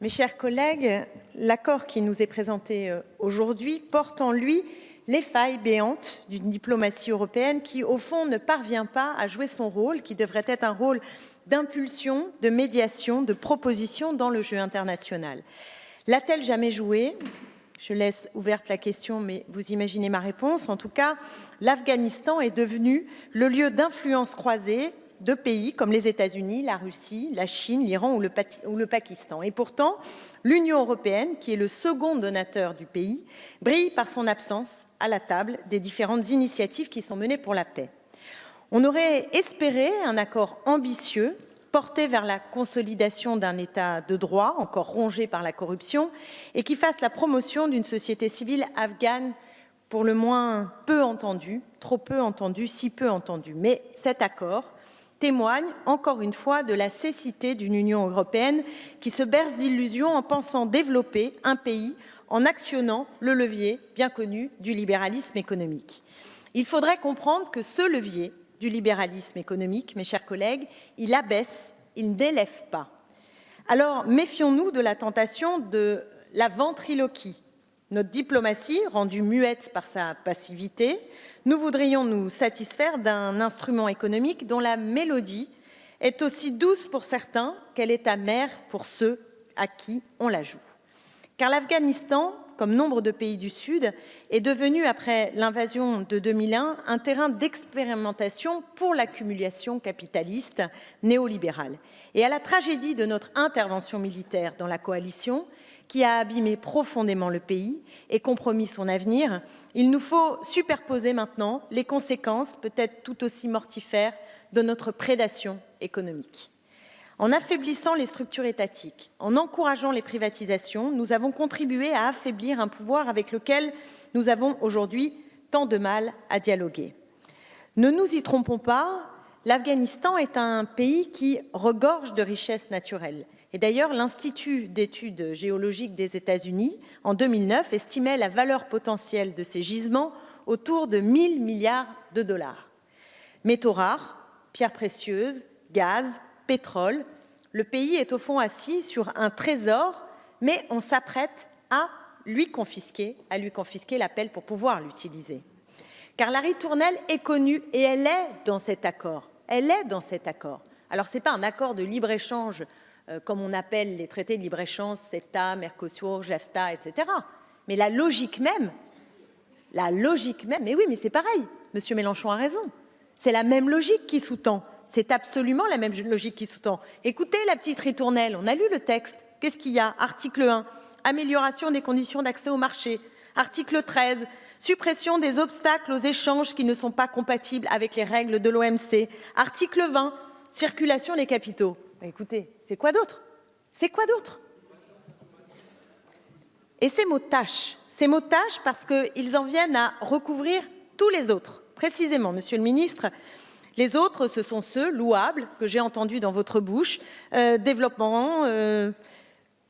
Mes chers collègues, l'accord qui nous est présenté aujourd'hui porte en lui les failles béantes d'une diplomatie européenne qui, au fond, ne parvient pas à jouer son rôle, qui devrait être un rôle d'impulsion, de médiation, de proposition dans le jeu international. L'a-t-elle jamais joué ? Je laisse ouverte la question, mais vous imaginez ma réponse. En tout cas, l'Afghanistan est devenu le lieu d'influence croisée de pays comme les États-Unis, la Russie, la Chine, l'Iran ou le Pakistan. Et pourtant, l'Union européenne, qui est le second donateur du pays, brille par son absence à la table des différentes initiatives qui sont menées pour la paix. On aurait espéré un accord ambitieux, porté vers la consolidation d'un État de droit, encore rongé par la corruption, et qui fasse la promotion d'une société civile afghane pour le moins peu entendue, trop peu entendue, si peu entendue. Mais cet accord témoigne encore une fois de la cécité d'une Union européenne qui se berce d'illusions en pensant développer un pays en actionnant le levier bien connu du libéralisme économique. Il faudrait comprendre que ce levier du libéralisme économique, mes chers collègues, il abaisse, il n'élève pas. Alors, méfions-nous de la tentation de la ventriloquie. Notre diplomatie, rendue muette par sa passivité, nous voudrions nous satisfaire d'un instrument économique dont la mélodie est aussi douce pour certains qu'elle est amère pour ceux à qui on la joue. Car l'Afghanistan, comme nombre de pays du Sud, est devenu, après l'invasion de 2001, un terrain d'expérimentation pour l'accumulation capitaliste néolibérale. Et à la tragédie de notre intervention militaire dans la coalition, qui a abîmé profondément le pays et compromis son avenir, il nous faut superposer maintenant les conséquences, peut-être tout aussi mortifères, de notre prédation économique. En affaiblissant les structures étatiques, en encourageant les privatisations, nous avons contribué à affaiblir un pouvoir avec lequel nous avons aujourd'hui tant de mal à dialoguer. Ne nous y trompons pas, l'Afghanistan est un pays qui regorge de richesses naturelles. Et d'ailleurs, l'Institut d'études géologiques des États-Unis, en 2009, estimait la valeur potentielle de ces gisements autour de 1 000 milliards de dollars. Métaux rares, pierres précieuses, gaz, pétrole, le pays est au fond assis sur un trésor, mais on s'apprête à lui confisquer la pelle pour pouvoir l'utiliser. Car la ritournelle est connue et elle est dans cet accord. Elle est dans cet accord. Alors, ce n'est pas un accord de libre-échange comme on appelle les traités de libre-échange, CETA, Mercosur, JAFTA, etc. Mais la logique même, mais oui, mais c'est pareil, M. Mélenchon a raison, c'est la même logique qui sous-tend, c'est absolument la même logique qui sous-tend. Écoutez la petite ritournelle, on a lu le texte, qu'est-ce qu'il y a ? Article 1, amélioration des conditions d'accès au marché. Article 13, suppression des obstacles aux échanges qui ne sont pas compatibles avec les règles de l'OMC. Article 20, circulation des capitaux. Écoutez, c'est quoi d'autre ? C'est quoi d'autre ? Et ces mots tâches parce qu'ils en viennent à recouvrir tous les autres. Précisément, Monsieur le Ministre, les autres, ce sont ceux louables que j'ai entendus dans votre bouche, développement,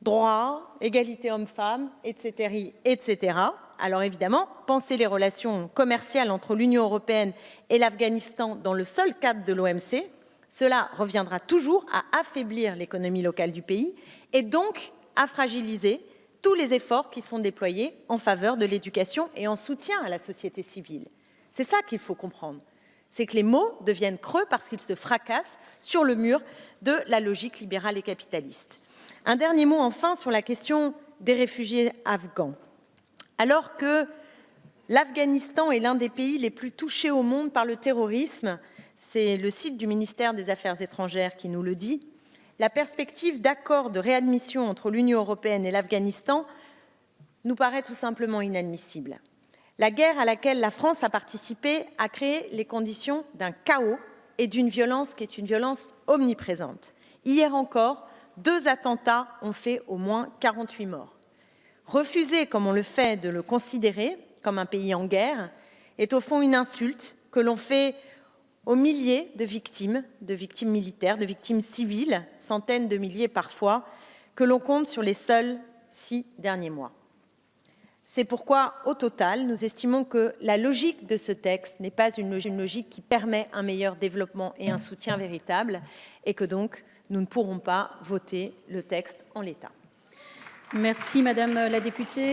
droit, égalité homme-femme, etc., etc. Alors évidemment, penser les relations commerciales entre l'Union européenne et l'Afghanistan dans le seul cadre de l'OMC, cela reviendra toujours à affaiblir l'économie locale du pays et donc à fragiliser tous les efforts qui sont déployés en faveur de l'éducation et en soutien à la société civile. C'est ça qu'il faut comprendre. C'est que les mots deviennent creux parce qu'ils se fracassent sur le mur de la logique libérale et capitaliste. Un dernier mot enfin sur la question des réfugiés afghans. Alors que l'Afghanistan est l'un des pays les plus touchés au monde par le terrorisme, c'est le site du ministère des Affaires étrangères qui nous le dit, la perspective d'accord de réadmission entre l'Union européenne et l'Afghanistan nous paraît tout simplement inadmissible. La guerre à laquelle la France a participé a créé les conditions d'un chaos et d'une violence qui est une violence omniprésente. Hier encore, 2 attentats ont fait au moins 48 morts. Refuser, comme on le fait, de le considérer comme un pays en guerre est au fond une insulte que l'on fait aux milliers de victimes militaires, de victimes civiles, centaines de milliers parfois, que l'on compte sur les seuls 6 derniers mois. C'est pourquoi, au total, nous estimons que la logique de ce texte n'est pas une logique qui permet un meilleur développement et un soutien véritable, et que donc nous ne pourrons pas voter le texte en l'état. Merci, Madame la députée.